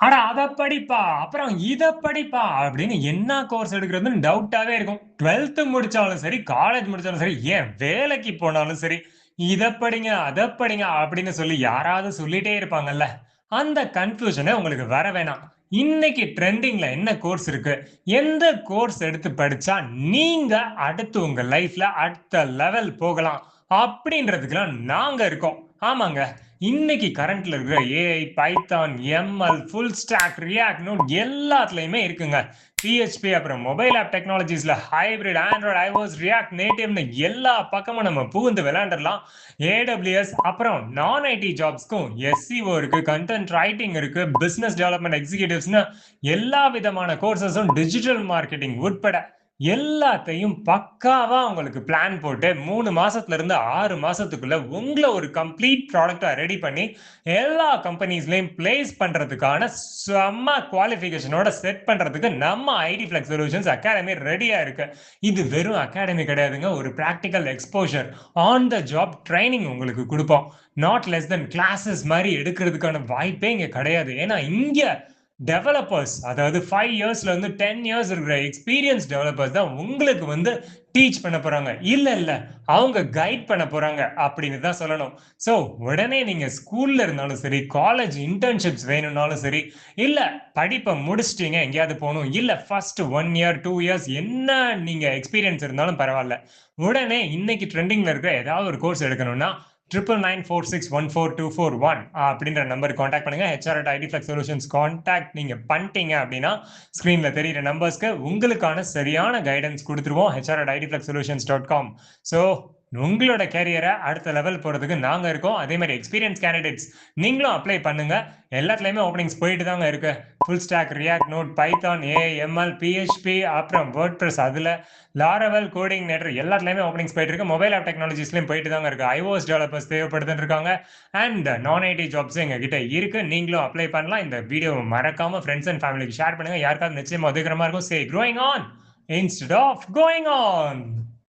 அட அத படிப்பா, அப்புறம் இத படிப்பா அப்படின்னு என்ன கோர்ஸ் எடுக்கிறதுன்னு டவுட்டாவே இருக்கும். 12th முடிச்சாலும் சரி, காலேஜ் முடிச்சாலும் சரி, ஏன் வேலைக்கு போனாலும் சரி, இத படிங்க, அத படிங்க அப்படின்னு சொல்லி யாராவது சொல்லிட்டே இருப்பாங்கல்ல. அந்த கன்ஃப்யூஷனே உங்களுக்கு வர வேணாம். இன்னைக்கு ட்ரெண்டிங்ல என்ன கோர்ஸ் இருக்கு? எந்த கோர்ஸ் எடுத்து படிச்சா நீங்க அடுத்து உங்க லைஃப்ல அடுத்த லெவல் போகலாம் அப்படின்றதுக்கெல்லாம் நாங்க இருக்கோம். ஆமாங்க. இன்னைக்கு கரண்ட்ல இருக்கிற AI, Python, ML, full stack, react, Node எல்லாத்துலயுமே இருக்குங்க. பிஹெச்பி அப்புறம் மொபைல் ஆப் டெக்னாலஜிஸ்ல ஹைபிரிட், ஆண்ட்ராய்டு, ஐஓஎஸ், ரியாக்ட் நேட்டிவ்னு எல்லா பக்கமும் நம்ம புகுந்து விளையாண்டுறலாம். ஏடபிள்யூஎஸ் அப்புறம் நான் ஐடி ஜாப்ஸ்க்கும் எஸ்சிஓ இருக்கு, கண்டென்ட் ரைட்டிங் இருக்கு, பிசினஸ் டெவலப்மெண்ட் எக்ஸிகியூட்டிவ்ஸ்னு எல்லா விதமான கோர்சஸும் டிஜிட்டல் மார்க்கெட்டிங் உட்பட எல்லாத்தையும் பக்காவா உங்களுக்கு பிளான் போட்டு 3 மாசத்துல இருந்து 6 மாசத்துக்குள்ள உங்கள ஒரு கம்ப்ளீட் ப்ராடக்ட்டா ரெடி பண்ணி எல்லா கம்பெனிஸ்லயும் பிளேஸ் பண்றதுக்கான செம்ம குவாலிஃபிகேஷனோட செட் பண்றதுக்கு நம்ம ஐடி ஃபிளெக்ஸ் சொல்யூஷன்ஸ் அகாடமி ரெடியா இருக்கு. இது வெறும் அகாடமி கிடையாதுங்க. ஒரு practical exposure on the job training உங்களுக்கு கொடுப்போம். நாட் லெஸ் தென் கிளாஸஸ் மாதிரி எடுக்கிறதுக்கான வாய்ப்பே இங்க கிடையாது. ஏன்னா இங்க டெவலப்பர்ஸ் அதாவது 5 இயர்ஸ்ல இருந்து 10 இயர்ஸ் இருக்கிற எக்ஸ்பீரியன்ஸ் டெவலப்பர்ஸ் தான் உங்களுக்கு வந்து டீச் பண்ண போறாங்க. இல்ல அவங்க கைட் பண்ண போறாங்க அப்படின்னு தான் சொல்லணும். சோ உடனே நீங்க ஸ்கூல்ல இருந்தாலும் சரி, காலேஜ் இன்டர்ன்ஷிப்ஸ் வேணும்னாலும் சரி, இல்ல படிப்பை முடிச்சிட்டீங்க எங்கேயாவது போகணும், இல்ல ஃபர்ஸ்ட் 1 இயர் 2 இயர்ஸ் என்ன நீங்க எக்ஸ்பீரியன்ஸ் இருந்தாலும் பரவாயில்ல. உடனே இன்னைக்கு ட்ரெண்டிங்ல இருக்கிற ஏதாவது ஒரு கோர்ஸ் எடுக்கணும்னா 9994614241 அப்படின்ற நம்பருக்கு காண்டாக்ட் பண்ணுங்க. HR@IDFlex Solutions காண்டாக்ட் நீங்க பண்ணிட்டீங்க அப்படின்னா ஸ்கிரீன்ல தெரியிற நம்பர்ஸ்க்கு உங்களுக்கான சரியான கைடன்ஸ் கொடுத்துருவோம். HR@IDFlexSolutions.com. ஸோ உங்களோட கேரியரை அடுத்த லெவல் போறதுக்கு நாங்க இருக்கோம். அதே மாதிரி எக்ஸ்பீரியன்ஸ் கேண்டிடேட்ஸ் நீங்களும் அப்ளை பண்ணுங்க. எல்லாத்துலயுமே ஓப்பனிங்ஸ் போயிட்டு தாங்க இருக்கு. Full stack, react, node, python, AI, ML, PHP அப்புறம் வேர்ட்பிரஸ், அதுல லாரவல், கோடிங் நேட்டர் எல்லாத்துலயுமே ஓப்பனிங்ஸ் போயிட்டு இருக்கு. மொபைல் ஆப் டெக்னாலஜிஸ்லயும் போயிட்டு தாங்க இருக்கு. ஐஓஎஸ் டெவலப்பர்ஸ் தேவைப்படுதுன்னு இருக்காங்க. அண்ட் நான் ஐடி ஜாப்ஸ் எங்க கிட்ட இருக்கு. நீங்களும் அப்ளை பண்ணலாம். இந்த வீடியோவை மறக்காம ஃப்ரெண்ட்ஸ் அண்ட் ஃபேமிலிக்கு ஷேர் பண்ணுங்க. யாருக்காவது நிச்சயமா உதவிகரமா இருக்கும். சே growing on instead of going on.